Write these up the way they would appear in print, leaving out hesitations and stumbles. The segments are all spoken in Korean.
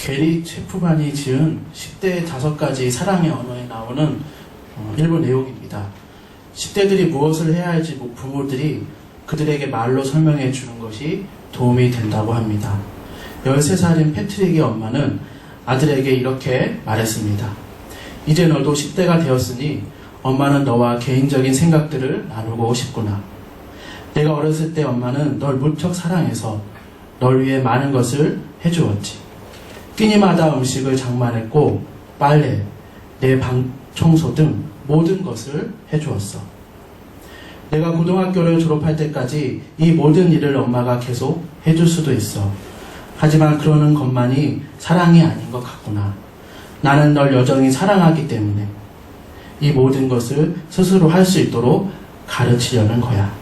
게리 체프만이 지은 10대 5가지 사랑의 언어에 나오는 일부 내용입니다. 10대들이 무엇을 해야 할지 부모들이 그들에게 말로 설명해 주는 것이 도움이 된다고 합니다. 13살인 패트릭의 엄마는 아들에게 이렇게 말했습니다. 이제 너도 10대가 되었으니 엄마는 너와 개인적인 생각들을 나누고 싶구나. 내가 어렸을 때 엄마는 널 무척 사랑해서 널 위해 많은 것을 해주었지. 끼니마다 음식을 장만했고 빨래, 내 방 청소 등 모든 것을 해주었어. 내가 고등학교를 졸업할 때까지 이 모든 일을 엄마가 계속 해줄 수도 있어. 하지만 그러는 것만이 사랑이 아닌 것 같구나. 나는 널 여전히 사랑하기 때문에 이 모든 것을 스스로 할 수 있도록 가르치려는 거야.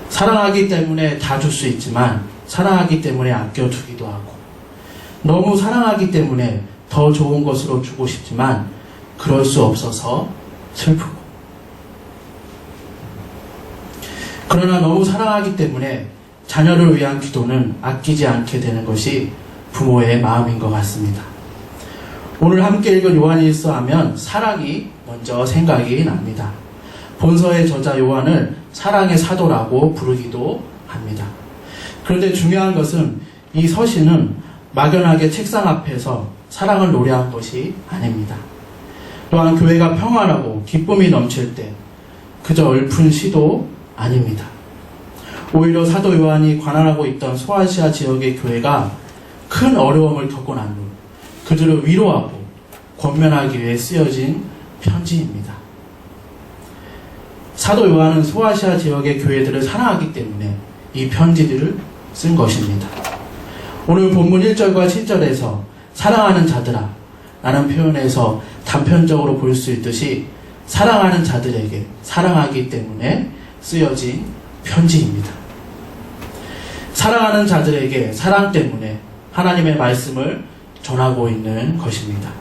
사랑하기 때문에 다 줄 수 있지만 사랑하기 때문에 아껴두기도 하고, 너무 사랑하기 때문에 더 좋은 것으로 주고 싶지만 그럴 수 없어서 슬프고, 그러나 너무 사랑하기 때문에 자녀를 위한 기도는 아끼지 않게 되는 것이 부모의 마음인 것 같습니다. 오늘 함께 읽은 요한일서 하면 사랑이 먼저 생각이 납니다. 본서의 저자 요한을 사랑의 사도라고 부르기도 합니다. 그런데 중요한 것은 이 서신은 막연하게 책상 앞에서 사랑을 노래한 것이 아닙니다. 또한 교회가 평안하고 기쁨이 넘칠 때 그저 읊은 시도 아닙니다. 오히려 사도 요한이 관할하고 있던 소아시아 지역의 교회가 큰 어려움을 겪고 난 후 그들을 위로하고 권면하기 위해 쓰여진 편지입니다. 사도 요한은 소아시아 지역의 교회들을 사랑하기 때문에 이 편지들을 쓴 것입니다. 오늘 본문 1절과 7절에서 사랑하는 자들아 라는 표현에서 단편적으로 볼 수 있듯이 사랑하는 자들에게 사랑하기 때문에 쓰여진 편지입니다. 사랑하는 자들에게 사랑 때문에 하나님의 말씀을 전하고 있는 것입니다.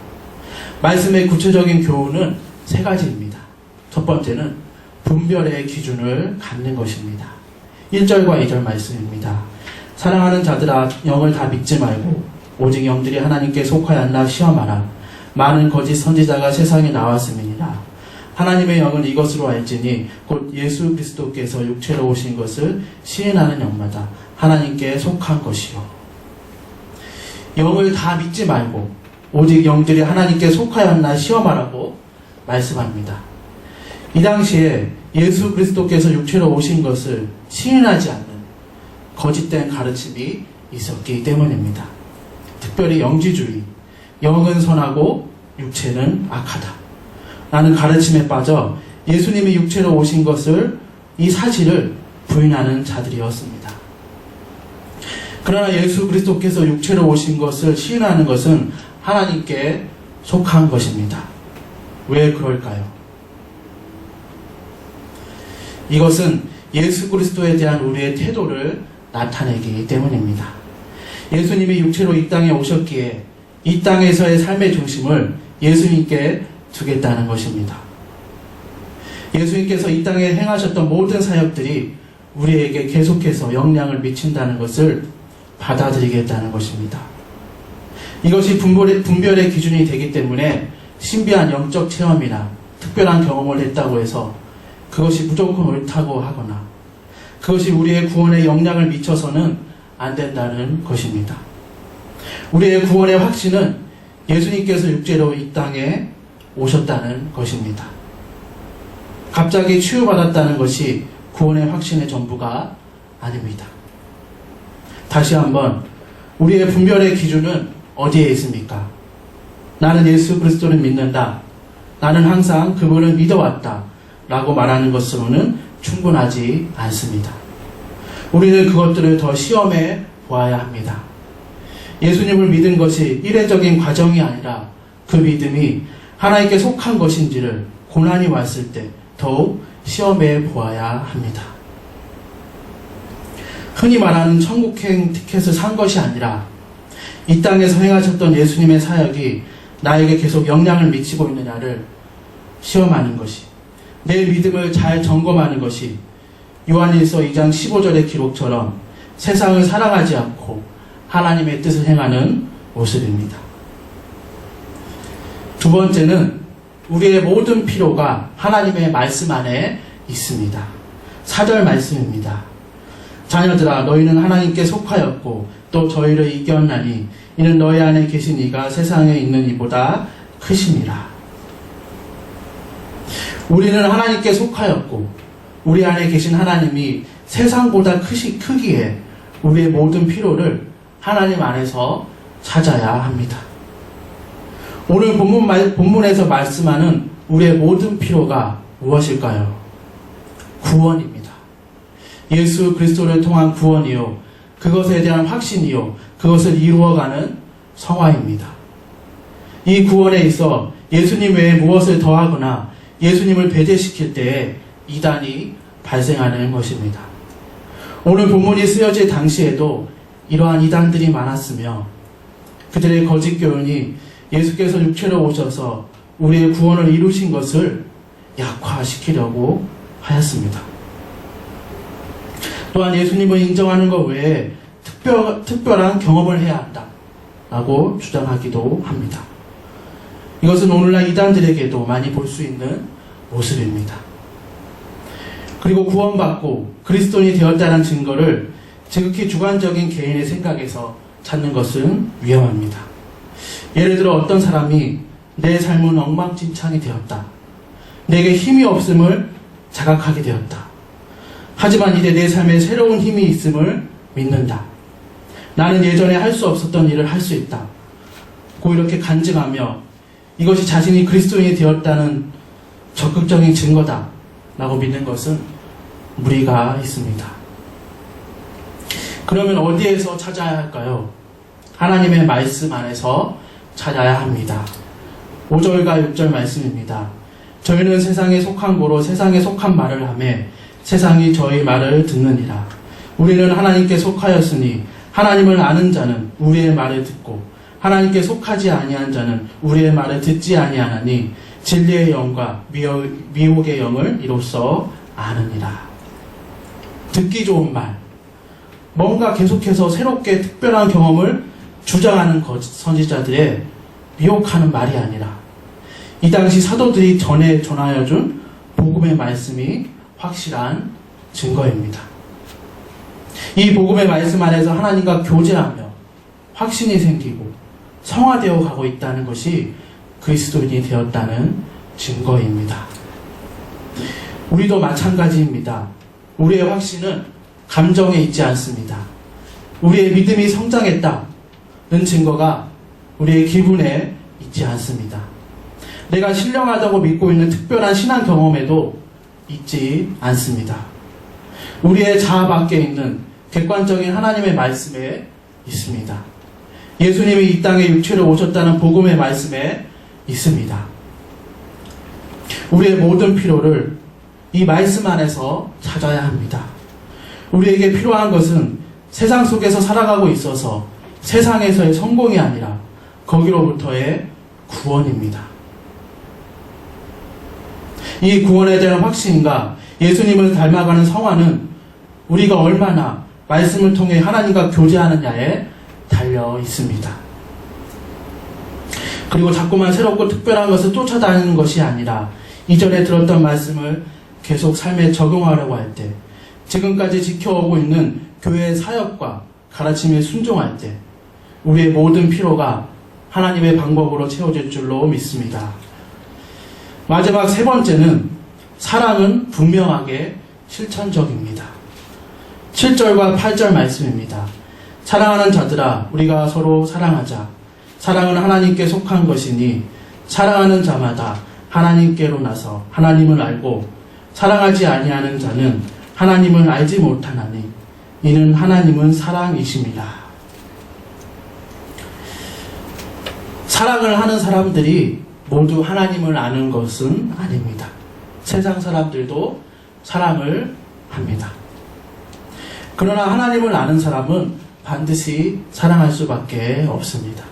말씀의 구체적인 교훈은 3가지입니다. 첫 번째는 분별의 기준을 갖는 것입니다. 1절과 2절 말씀입니다. 사랑하는 자들아 영을 다 믿지 말고 오직 영들이 하나님께 속하였나 시험하라. 많은 거짓 선지자가 세상에 나왔음이니라. 하나님의 영은 이것으로 알지니 곧 예수 그리스도께서 육체로 오신 것을 시인하는 영마다 하나님께 속한 것이요. 영을 다 믿지 말고 오직 영들이 하나님께 속하였나 시험하라고 말씀합니다. 이 당시에 예수 그리스도께서 육체로 오신 것을 시인하지 않는 거짓된 가르침이 있었기 때문입니다. 특별히 영지주의, 영은 선하고 육체는 악하다 라는 가르침에 빠져 예수님이 육체로 오신 것을, 이 사실을 부인하는 자들이었습니다. 그러나 예수 그리스도께서 육체로 오신 것을 시인하는 것은 하나님께 속한 것입니다. 왜 그럴까요? 이것은 예수 그리스도에 대한 우리의 태도를 나타내기 때문입니다. 예수님이 육체로 이 땅에 오셨기에 이 땅에서의 삶의 중심을 예수님께 두겠다는 것입니다. 예수님께서 이 땅에 행하셨던 모든 사역들이 우리에게 계속해서 영향을 미친다는 것을 받아들이겠다는 것입니다. 이것이 분별의 기준이 되기 때문에 신비한 영적 체험이나 특별한 경험을 했다고 해서 그것이 무조건 옳다고 하거나 그것이 우리의 구원에 영향을 미쳐서는 안 된다는 것입니다. 우리의 구원의 확신은 예수님께서 육체로 이 땅에 오셨다는 것입니다. 갑자기 치유받았다는 것이 구원의 확신의 전부가 아닙니다. 다시 한번, 우리의 분별의 기준은 어디에 있습니까? 나는 예수 그리스도를 믿는다. 나는 항상 그분을 믿어왔다. 라고 말하는 것으로는 충분하지 않습니다. 우리는 그것들을 더 시험해 보아야 합니다. 예수님을 믿은 것이 이례적인 과정이 아니라 그 믿음이 하나님께 속한 것인지를 고난이 왔을 때 더욱 시험해 보아야 합니다. 흔히 말하는 천국행 티켓을 산 것이 아니라 이 땅에서 행하셨던 예수님의 사역이 나에게 계속 영향을 미치고 있느냐를 시험하는 것이, 내 믿음을 잘 점검하는 것이 요한일서 2장 15절의 기록처럼 세상을 사랑하지 않고 하나님의 뜻을 행하는 모습입니다. 두 번째는 우리의 모든 필요가 하나님의 말씀 안에 있습니다. 4절 말씀입니다. 자녀들아 너희는 하나님께 속하였고 또 저희를 이겼나니 이는 너희 안에 계신 이가 세상에 있는 이보다 크심이라. 우리는 하나님께 속하였고 우리 안에 계신 하나님이 세상보다 크기에 우리의 모든 필요를 하나님 안에서 찾아야 합니다. 오늘 본문에서 말씀하는 우리의 모든 필요가 무엇일까요? 구원입니다. 예수 그리스도를 통한 구원이요, 그것에 대한 확신이요, 그것을 이루어가는 성화입니다. 이 구원에 있어 예수님 외에 무엇을 더하거나 예수님을 배제시킬 때에 이단이 발생하는 것입니다. 오늘 본문이 쓰여질 당시에도 이러한 이단들이 많았으며 그들의 거짓 교훈이 예수께서 육체로 오셔서 우리의 구원을 이루신 것을 약화시키려고 하였습니다. 또한 예수님을 인정하는 것 외에 특별한 경험을 해야 한다라고 주장하기도 합니다. 이것은 오늘날 이단들에게도 많이 볼 수 있는 모습입니다. 그리고 구원받고 그리스도인이 되었다는 증거를 지극히 주관적인 개인의 생각에서 찾는 것은 위험합니다. 예를 들어 어떤 사람이 내 삶은 엉망진창이 되었다. 내게 힘이 없음을 자각하게 되었다. 하지만 이제 내 삶에 새로운 힘이 있음을 믿는다. 나는 예전에 할 수 없었던 일을 할 수 있다. 고 이렇게 간증하며 이것이 자신이 그리스도인이 되었다는 적극적인 증거다 라고 믿는 것은 무리가 있습니다. 그러면 어디에서 찾아야 할까요? 하나님의 말씀 안에서 찾아야 합니다. 5절과 6절 말씀입니다. 저희는 세상에 속한 고로 세상에 속한 말을 하며 세상이 저희 말을 듣느니라. 우리는 하나님께 속하였으니 하나님을 아는 자는 우리의 말을 듣고 하나님께 속하지 아니한 자는 우리의 말을 듣지 아니하나니 진리의 영과 미혹의 영을 이로써 아느니라. 듣기 좋은 말, 뭔가 계속해서 새롭게 특별한 경험을 주장하는 선지자들의 미혹하는 말이 아니라 이 당시 사도들이 전하여 준 복음의 말씀이 확실한 증거입니다. 이 복음의 말씀 안에서 하나님과 교제하며 확신이 생기고 성화되어 가고 있다는 것이 그리스도인이 되었다는 증거입니다. 우리도 마찬가지입니다. 우리의 확신은 감정에 있지 않습니다. 우리의 믿음이 성장했다는 증거가 우리의 기분에 있지 않습니다. 내가 신령하다고 믿고 있는 특별한 신앙 경험에도 있지 않습니다. 우리의 자아 밖에 있는 객관적인 하나님의 말씀에 있습니다. 예수님이 이 땅에 육체로 오셨다는 복음의 말씀에 있습니다. 우리의 모든 필요를 이 말씀 안에서 찾아야 합니다. 우리에게 필요한 것은 세상 속에서 살아가고 있어서 세상에서의 성공이 아니라 거기로부터의 구원입니다. 이 구원에 대한 확신과 예수님을 닮아가는 성화는 우리가 얼마나 말씀을 통해 하나님과 교제하느냐에 달려 있습니다. 그리고 자꾸만 새롭고 특별한 것을 쫓아다니는 것이 아니라 이전에 들었던 말씀을 계속 삶에 적용하려고 할 때, 지금까지 지켜오고 있는 교회의 사역과 가르침에 순종할 때 우리의 모든 필요가 하나님의 방법으로 채워질 줄로 믿습니다. 마지막 세 번째는 사랑은 분명하게 실천적입니다. 7절과 8절 말씀입니다. 사랑하는 자들아 우리가 서로 사랑하자. 사랑은 하나님께 속한 것이니 사랑하는 자마다 하나님께로 나서 하나님을 알고 사랑하지 아니하는 자는 하나님을 알지 못하나니 이는 하나님은 사랑이심이라. 사랑을 하는 사람들이 모두 하나님을 아는 것은 아닙니다. 세상 사람들도 사랑을 합니다. 그러나 하나님을 아는 사람은 반드시 사랑할 수밖에 없습니다.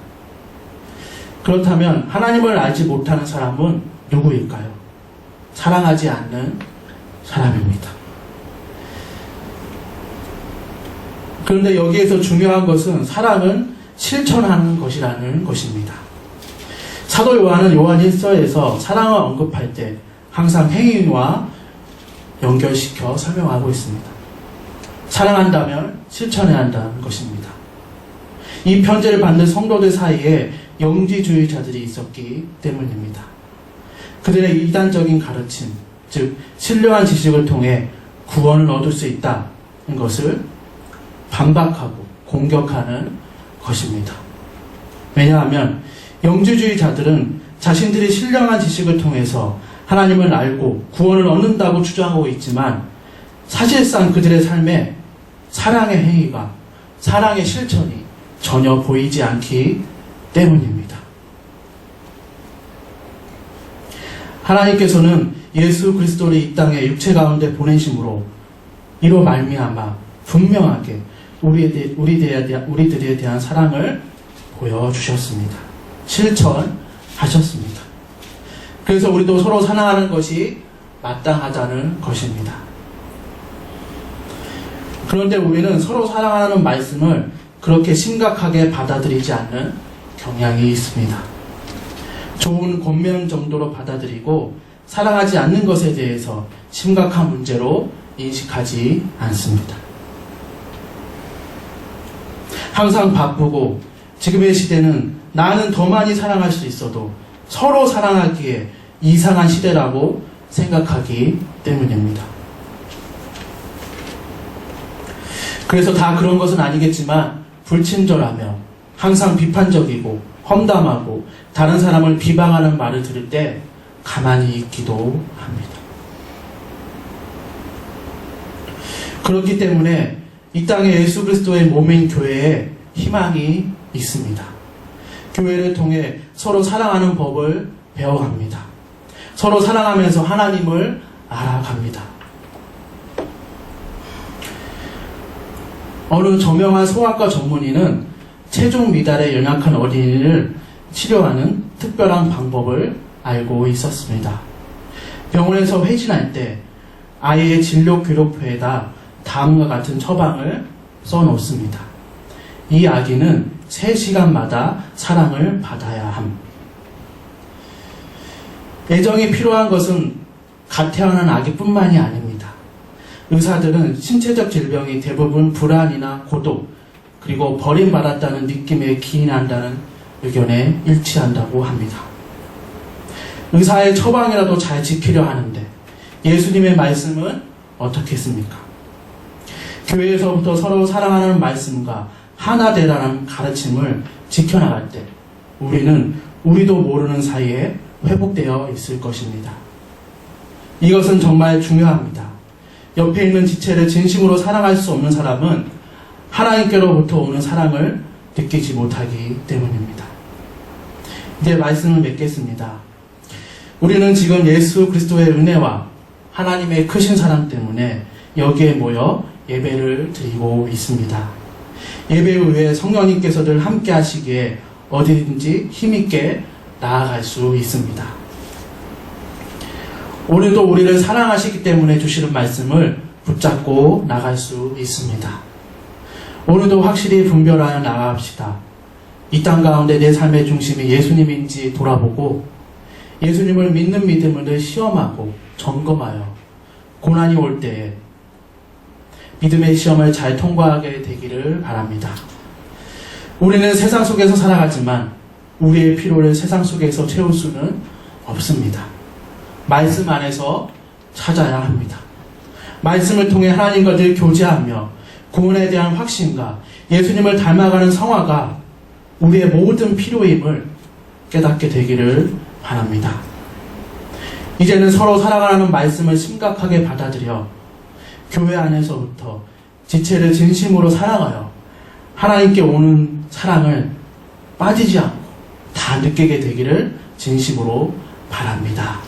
그렇다면 하나님을 알지 못하는 사람은 누구일까요? 사랑하지 않는 사람입니다. 그런데 여기에서 중요한 것은 사랑은 실천하는 것이라는 것입니다. 사도 요한은 요한 1서에서 사랑을 언급할 때 항상 행위와 연결시켜 설명하고 있습니다. 사랑한다면 실천해야 한다는 것입니다. 이 편지를 받는 성도들 사이에 영지주의자들이 있었기 때문입니다. 그들의 이단적인 가르침, 즉 신령한 지식을 통해 구원을 얻을 수 있다는 것을 반박하고 공격하는 것입니다. 왜냐하면 영지주의자들은 자신들이 신령한 지식을 통해서 하나님을 알고 구원을 얻는다고 주장하고 있지만 사실상 그들의 삶에 사랑의 행위가, 사랑의 실천이 전혀 보이지 않기 때문입니다. 하나님께서는 예수 그리스도를 이 땅에 육체 가운데 보내심으로 이로 말미암아 분명하게 우리들에 대한 사랑을 보여주셨습니다. 실천하셨습니다. 그래서 우리도 서로 사랑하는 것이 마땅하다는 것입니다. 그런데 우리는 서로 사랑하는 말씀을 그렇게 심각하게 받아들이지 않는 경향이 있습니다. 좋은 권면 정도로 받아들이고 사랑하지 않는 것에 대해서 심각한 문제로 인식하지 않습니다. 항상 바쁘고 지금의 시대는 나는 더 많이 사랑할 수 있어도 서로 사랑하기에 이상한 시대라고 생각하기 때문입니다. 그래서 다 그런 것은 아니겠지만 불친절하며 항상 비판적이고 험담하고 다른 사람을 비방하는 말을 들을 때 가만히 있기도 합니다. 그렇기 때문에 이 땅에 예수 그리스도의 몸인 교회에 희망이 있습니다. 교회를 통해 서로 사랑하는 법을 배워갑니다. 서로 사랑하면서 하나님을 알아갑니다. 어느 저명한 소아과 전문의는 체중 미달에 연약한 어린이를 치료하는 특별한 방법을 알고 있었습니다. 병원에서 회진할 때 아이의 진료 기록표에다 다음과 같은 처방을 써놓습니다. 이 아기는 3시간마다 사랑을 받아야 함. 애정이 필요한 것은 갓 태어난 아기뿐만이 아닙니다. 의사들은 신체적 질병이 대부분 불안이나 고독, 그리고 버림받았다는 느낌에 기인한다는 의견에 일치한다고 합니다. 의사의 처방이라도 잘 지키려 하는데 예수님의 말씀은 어떻겠습니까? 교회에서부터 서로 사랑하는 말씀과 하나 되라는 가르침을 지켜나갈 때 우리도 모르는 사이에 회복되어 있을 것입니다. 이것은 정말 중요합니다. 옆에 있는 지체를 진심으로 사랑할 수 없는 사람은 하나님께로부터 오는 사랑을 느끼지 못하기 때문입니다. 이제 말씀을 맺겠습니다. 우리는 지금 예수 그리스도의 은혜와 하나님의 크신 사랑 때문에 여기에 모여 예배를 드리고 있습니다. 예배 후에 성령님께서들 함께 하시기에 어디든지 힘있게 나아갈 수 있습니다. 오늘도 우리를 사랑하시기 때문에 주시는 말씀을 붙잡고 나갈 수 있습니다. 오늘도 확실히 분별하여 나아갑시다. 이 땅 가운데 내 삶의 중심이 예수님인지 돌아보고 예수님을 믿는 믿음을 시험하고 점검하여 고난이 올 때에 믿음의 시험을 잘 통과하게 되기를 바랍니다. 우리는 세상 속에서 살아가지만 우리의 필요를 세상 속에서 채울 수는 없습니다. 말씀 안에서 찾아야 합니다. 말씀을 통해 하나님과 늘 교제하며 구원에 대한 확신과 예수님을 닮아가는 성화가 우리의 모든 필요임을 깨닫게 되기를 바랍니다. 이제는 서로 사랑하는 말씀을 심각하게 받아들여 교회 안에서부터 지체를 진심으로 사랑하여 하나님께 오는 사랑을 빠지지 않고 다 느끼게 되기를 진심으로 바랍니다.